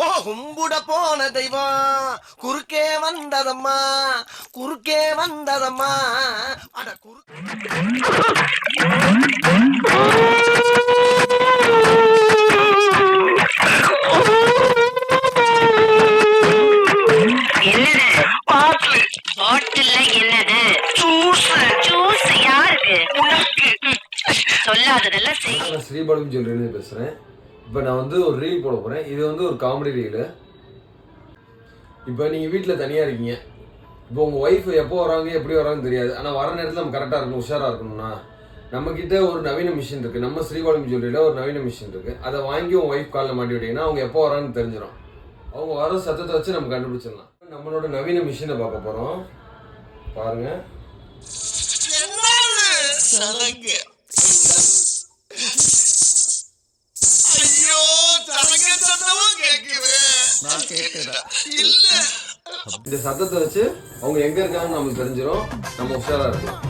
ஓ கும்புட போன தெய்வம் குறுக்கே வந்ததம்மா குறுக்கே வந்ததம்மா அட என்னது பாட்டில் என்னது ஜூஸ் யாருக்கு உனக்கு சொல்லாததெல்லாம் செய். ஸ்ரீபாலம் ஜுவல்லரின்னு பேசுகிறேன். இப்போ நான் வந்து ஒரு ரீல் போட போகிறேன். இது வந்து ஒரு காமெடி ரீலு. இப்போ நீங்கள் வீட்டில் தனியாக இருக்கீங்க. இப்போ உங்கள் ஒய்ஃப் எப்போ வராங்க எப்படி வராங்கன்னு தெரியாது. ஆனால் வர நேரத்தில் நம்ம கரெக்டாக இருக்கணும், உஷாராக இருக்கணும்னா நம்மக்கிட்ட ஒரு நவீன மிஷின் இருக்குது. நம்ம ஸ்ரீபாலம் ஜுவல்லரியில் ஒரு நவீன மிஷின் இருக்குது. அதை வாங்கி உங்கள் ஒய்ஃப் காலில் மாட்டி விட்டீங்கன்னா அவங்க எப்போ வரான்னு தெரிஞ்சிடும். அவங்க வர சத்தத்தை வச்சு நம்ம கண்டுபிடிச்சிடலாம். நம்மளோட நவீன மிஷினை பார்க்க போகிறோம். பாருங்கள். இந்த சத்தத்தை வச்சு அவங்க எங்க இருக்காங்கன்னு நமக்கு தெரிஞ்சிடும். நம்ம உஷாரா இருக்கலாம்.